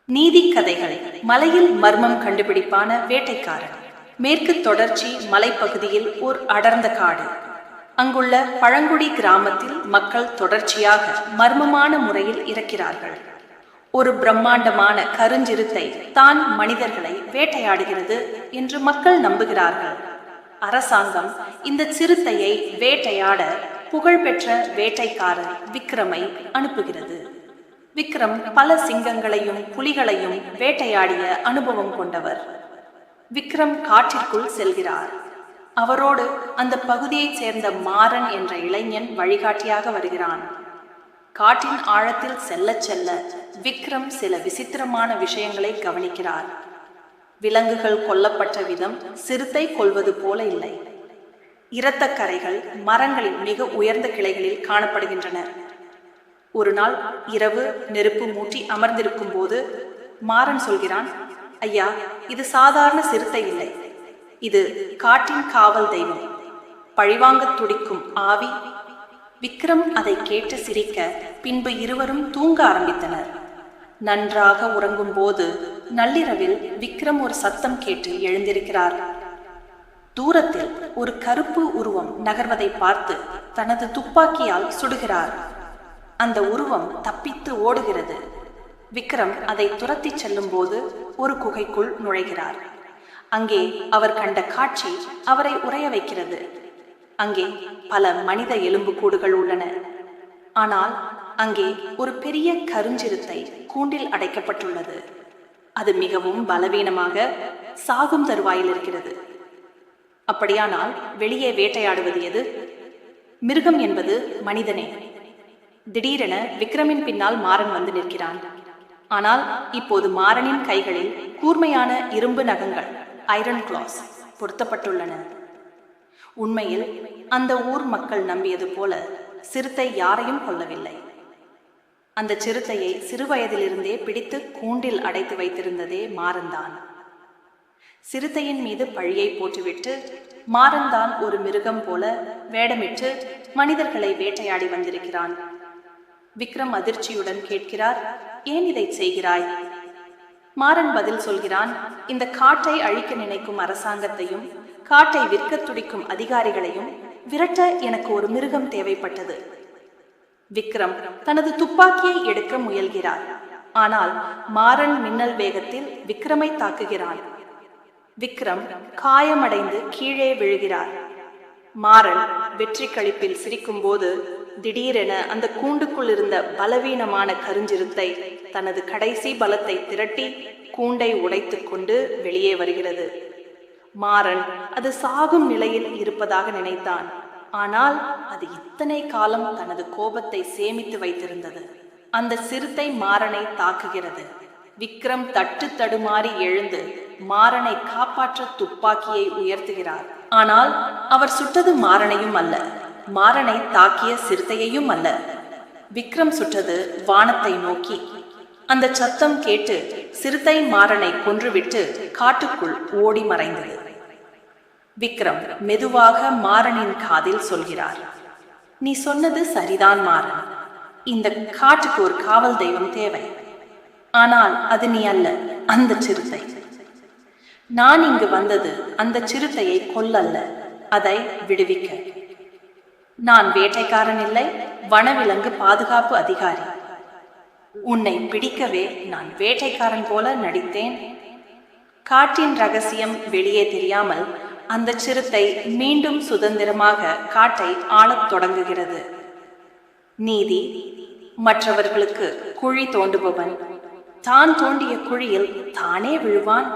நீதி கதைகள். மலையில் மர்மம் கண்டுபிடிப்பான வேட்டைக்காரன். மேற்கு தொடர்ச்சி மலைப்பகுதியில் ஓர் அடர்ந்த காடு. அங்குள்ள பழங்குடி கிராமத்தில் மக்கள் தொடர்ச்சியாக மர்மமான முறையில் இறக்கிறார்கள். ஒரு பிரம்மாண்டமான கருஞ்சிறுத்தை தான் மனிதர்களை வேட்டையாடுகிறது என்று மக்கள் நம்புகிறார்கள். அரசாங்கம் இந்த சிறுத்தையை வேட்டையாட புகழ்பெற்ற வேட்டைக்காரர் விக்ரமை அனுப்புகிறது. விக்ரம் பல சிங்கங்களையும் புலிகளையும் வேட்டையாடிய அனுபவம் கொண்டவர். விக்ரம் காட்டிற்குள் செல்கிறார். அவரோடு அந்த பகுதியைச் சேர்ந்த மாறன் என்ற இளைஞன் வழிகாட்டியாக வருகிறான். காட்டின் ஆழத்தில் செல்ல செல்ல விக்ரம் சில விசித்திரமான விஷயங்களை கவனிக்கிறார். விலங்குகள் கொல்லப்பட்ட விதம் சிறுத்தை கொல்வது போல இல்லை. இரத்த கரைகள் மரங்களின் மிக உயர்ந்த கிளைகளில் காணப்படுகின்றன. ஒரு நாள் இரவு நெருப்பு மூட்டி அமர்ந்திருக்கும் போது மாறன் சொல்கிறான், ஐயா, இது சாதாரண சிறுத்தை இல்லை, இது காட்டின் காவல் தெய்வம், பழிவாங்க துடிக்கும் ஆவி. விக்ரம் அதை கேட்டு சிரிக்க பின்பு இருவரும் தூங்க ஆரம்பித்தனர். நன்றாக உறங்கும் போது நள்ளிரவில் விக்ரம் ஒரு சத்தம் கேட்டு எழுந்திருக்கிறார். தூரத்தில் ஒரு கருப்பு உருவம் நகர்வதை பார்த்து தனது துப்பாக்கியால் சுடுகிறார். அந்த உருவம் தப்பித்து ஓடுகிறது. விக்ரம் அதை துரத்தி செல்லும் போது ஒரு குகைக்குள் நுழைகிறார். அங்கே அவர் கண்ட காட்சி அவரை உறைய வைக்கிறது. அங்கே பல மனித எலும்புக்கூடுகள் உள்ளன. ஆனால் அங்கே ஒரு பெரிய கருஞ்சிறுத்தை கூண்டில் அடைக்கப்பட்டுள்ளது. அது மிகவும் பலவீனமாக சாகும் தருவாயில் இருக்கிறது. அப்படியானால் வெளியே வேட்டையாடுவது எது? மிருகம் என்பது மனிதனே. திடீரென விக்ரமின் பின்னால் மாறன் வந்து நிற்கிறான். ஆனால் இப்போது மாறனின் கைகளில் கூர்மையான இரும்பு நகங்கள், ஐரன் கிளாஸ், பொருத்தப்பட்டுள்ளன. உண்மையில் அந்த ஊர் மக்கள் நம்பியது போல சிறுத்தை யாரையும் கொல்லவில்லை. அந்த சிறுத்தையை சிறுவயதிலிருந்தே பிடித்து கூண்டில் அடைத்து வைத்திருந்ததே மாறன்தான். சிறுத்தையின் மீது பழியை போட்டுவிட்டு மாறன்தான் ஒரு மிருகம் போல வேடமிட்டு மனிதர்களை வேட்டையாடி வந்திருக்கிறான். விக்ரம் அதிர்ச்சியுடன் கேட்கிறார், ஏன் இதை செய்கிறாய்? மாறன் பதில் சொல்கிறான், இந்த காட்டை அழிக்க நினைக்கும் அரசாங்கத்தையும் காட்டை விற்க துடிக்கும் அதிகாரிகளையும் விரட்ட எனக்கு ஒரு மிருகம் தேவைப்பட்டது. விக்ரம் தனது துப்பாக்கியை எடுக்க முயல்கிறார். ஆனால் மாறன் மின்னல் வேகத்தில் விக்ரமை தாக்குகிறான். விக்ரம் காயமடைந்து கீழே விழுகிறார். மாறன் வெற்றி களிப்பில் சிரிக்கும் போது திடீரென அந்த கூண்டுக்குள் இருந்த பலவீனமான கருஞ்சிறுத்தை தனது கடைசி பலத்தை திரட்டி கூண்டை உடைத்து கொண்டு வெளியே வருகிறது. மாறன் அது சாகும் நிலையில் இருப்பதாக நினைத்தான். ஆனால் அது இத்தனை காலம் தனது கோபத்தை சேமித்து வைத்திருந்தது. அந்த சிறுத்தை மாறனை தாக்குகிறது. விக்ரம் தட்டு தடுமாறி எழுந்து மாறனை காப்பாற்ற துப்பாக்கியை உயர்த்துகிறார். ஆனால் அவர் சுட்டது மாறனையும் அல்ல, மாறனை தாக்கிய சிறுத்தையையும் அல்ல. விக்ரம் சுட்டது வானத்தை நோக்கி. அந்த சத்தம் கேட்டு சிறுத்தை மாறனை கொன்றுவிட்டு காட்டுக்குள் ஓடி மறைந்தது. விக்ரம் மெதுவாக மாறனின் காதில் சொல்கிறார், நீ சொன்னது சரிதான் மாறன், இந்த காட்டுக்கு ஒரு காவல் தெய்வம் தேவை. ஆனால் அது நீ அல்ல, அந்த சிறுத்தை. நான் இங்கு வந்தது அந்த சிறுத்தையை கொல்லல்ல, அதை விடுவிக்க. நான் வேட்டைக்காரன் இல்லை, வனவிலங்கு பாதுகாப்பு அதிகாரி. உன்னை பிடிக்கவே நான் வேட்டைக்காரன் போல நடித்தேன். காட்டின் ரகசியம் வெளியே தெரியாமல் அந்த சிறுத்தை மீண்டும் சுதந்திரமாக காட்டை ஆளத் தொடங்குகிறது. நீதி. மற்றவர்களுக்கு குழி தோண்டுபவன் தான் தோண்டிய குழியில் தானே விழுவான்.